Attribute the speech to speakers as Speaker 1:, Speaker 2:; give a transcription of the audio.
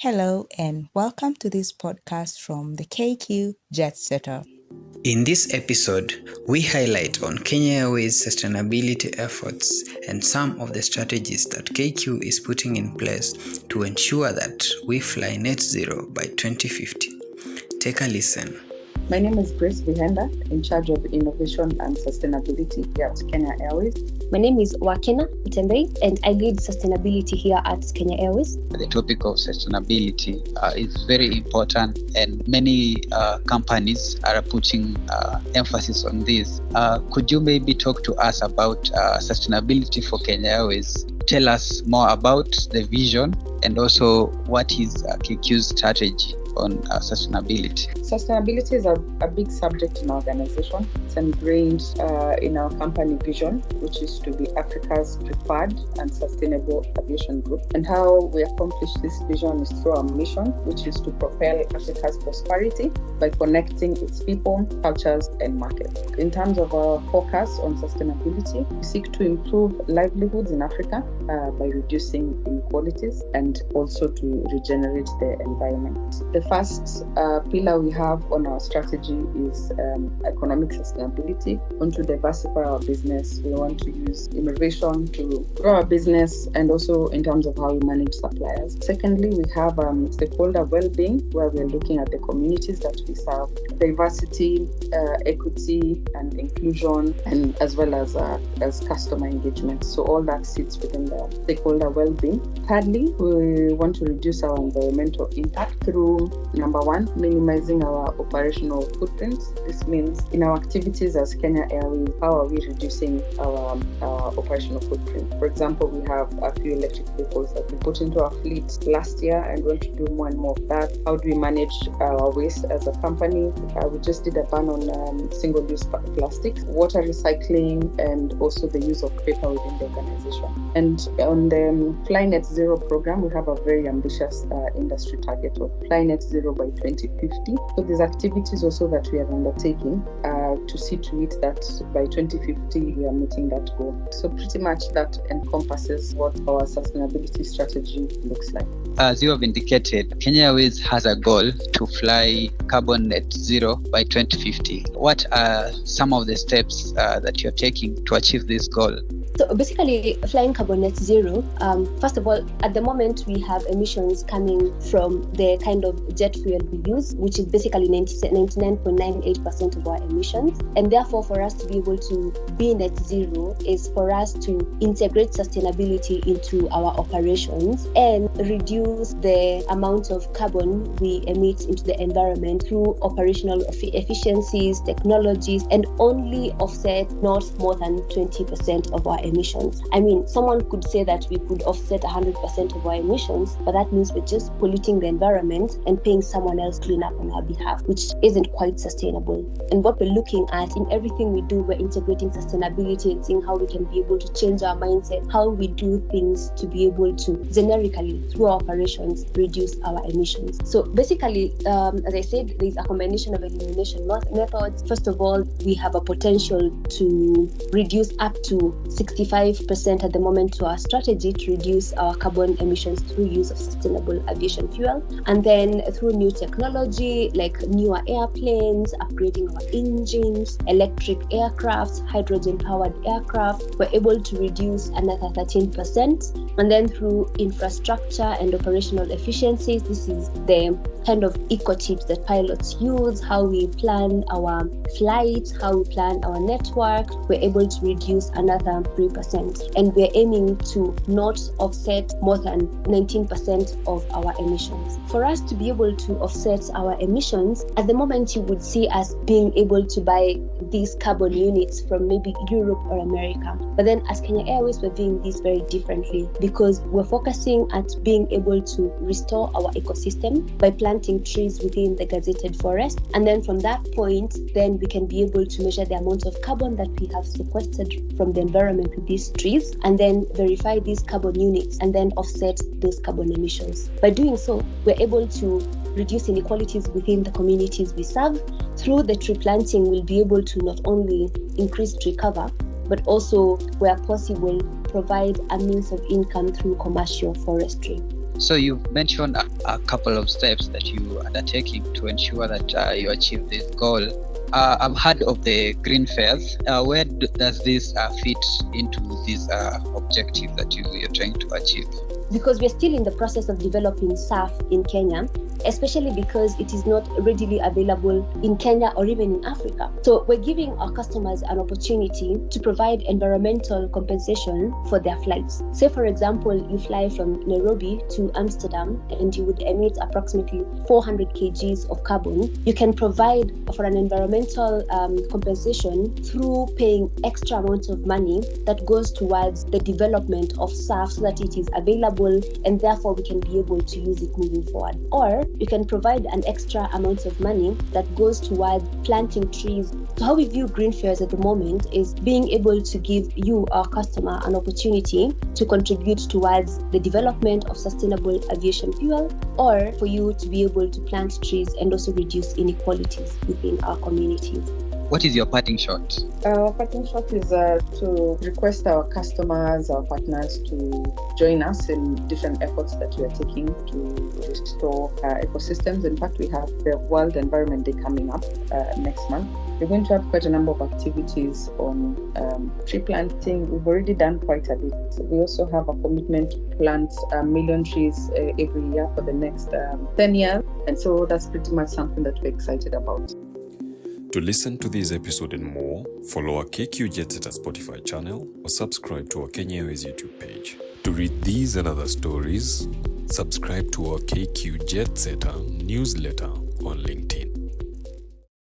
Speaker 1: Hello and welcome to this podcast from the KQ Jetsetter.
Speaker 2: In this episode, we highlight on Kenya Airways sustainability efforts and some of the strategies that KQ is putting in place to ensure that we fly net zero by 2050. Take a listen.
Speaker 3: My name is Vihenda, in charge of innovation and sustainability here at Kenya Airways.
Speaker 4: My name is Wakina Mutembei, and I lead sustainability here at Kenya Airways.
Speaker 5: The topic of sustainability is very important, and many companies are putting emphasis on this. Could you maybe talk to us about sustainability for Kenya Airways? Tell us more about the vision and also what is KQ's strategy on sustainability.
Speaker 3: Sustainability is a big subject in our organization. It's ingrained in our company vision, which is to be Africa's preferred and sustainable aviation group. And how we accomplish this vision is through our mission, which is to propel Africa's prosperity by connecting its people, cultures, and markets. In terms of our focus on sustainability, we seek to improve livelihoods in Africa by reducing inequalities and also to regenerate the environment. The first pillar we have on our strategy is economic sustainability. We want to diversify our business. We want to use innovation to grow our business and also in terms of how we manage suppliers. Secondly, we have stakeholder well-being, where we're looking at the communities that we serve, diversity, equity and inclusion, and as well as customer engagement. So all that sits within the stakeholder well-being. Thirdly, we want to reduce our environmental impact through, number one, minimizing our operational footprints. This means in our activities as Kenya Airways, how are we reducing our operational footprint? For example, we have a few electric vehicles that we put into our fleet last year and want to do more and more of that. How do we manage our waste as a company? We just did a ban on single-use plastics, water recycling, and also the use of paper within the organization. And on the Fly Net Zero program, we have a very ambitious industry target of Fly Net Zero by 2050. So these activities also that we are undertaking to see to it that by 2050 we are meeting that goal. So pretty much that encompasses what our sustainability strategy looks like.
Speaker 5: As you have indicated, Kenya Airways has a goal to fly carbon net zero by 2050. What are some of the steps that you're taking to achieve this goal?
Speaker 4: So basically, flying carbon net zero, first of all, at the moment we have emissions coming from the kind of jet fuel we use, which is basically 99.98% of our emissions. And therefore, for us to be able to be net zero is for us to integrate sustainability into our operations and reduce the amount of carbon we emit into the environment through operational efficiencies, technologies, and only offset not more than 20% of our emissions. I mean, someone could say that we could offset 100% of our emissions, but that means we're just polluting the environment and paying someone else clean up on our behalf, which isn't quite sustainable. And what we're looking at in everything we do, we're integrating sustainability and seeing how we can be able to change our mindset, how we do things to be able to generically, through our operations, reduce our emissions. So basically, as I said, there's a combination of elimination methods. First of all, we have a potential to reduce up to 65% at the moment to our strategy to reduce our carbon emissions through use of sustainable aviation fuel. And then through new technology like newer airplanes, upgrading our engines, electric aircraft, hydrogen-powered aircraft, we're able to reduce another 13%. And then through infrastructure and operational efficiencies, this is the kind of eco tips that pilots use, how we plan our flights, how we plan our network, we're able to reduce another 3%. And we're aiming to not offset more than 19% of our emissions. For us to be able to offset our emissions, at the moment you would see us being able to buy these carbon units from maybe Europe or America. But then as Kenya Airways, we're doing this very differently because we're focusing at being able to restore our ecosystem by planting trees within the gazetted forest. And then from that point, then we can be able to measure the amount of carbon that we have sequestered from the environment with these trees, and then verify these carbon units and then offset those carbon emissions. By doing so, we're able to reduce inequalities within the communities we serve. Through the tree planting, we'll be able to not only increase tree cover, but also, where possible, provide a means of income through commercial forestry.
Speaker 5: So you've mentioned a couple of steps that you are undertaking to ensure that you achieve this goal. I've heard of the green fares. Where does this fit into this objective that you're trying to achieve?
Speaker 4: Because we're still in the process of developing SAF in Kenya, especially because it is not readily available in Kenya or even in Africa. So we're giving our customers an opportunity to provide environmental compensation for their flights. Say, for example, you fly from Nairobi to Amsterdam and you would emit approximately 400 kgs of carbon. You can provide for an environmental compensation through paying extra amounts of money that goes towards the development of SAF so that it is available and therefore we can be able to use it moving forward. Or you can provide an extra amount of money that goes towards planting trees. So how we view green fares at the moment is being able to give you, our customer, an opportunity to contribute towards the development of sustainable aviation fuel, or for you to be able to plant trees and also reduce inequalities within our communities.
Speaker 5: What is your parting shot?
Speaker 3: Our parting shot is to request our customers, our partners to join us in different efforts that we are taking to restore ecosystems. In fact, we have the World Environment Day coming up next month. We're going to have quite a number of activities on tree planting. We've already done quite a bit. We also have a commitment to plant 1 million trees every year for the next 10 years. And so that's pretty much something that we're excited about.
Speaker 6: To listen to this episode and more, follow our KQ Jetsetter Spotify channel or subscribe to our Kenya Airways YouTube page. To read these and other stories, subscribe to our KQ Jetsetter newsletter on LinkedIn.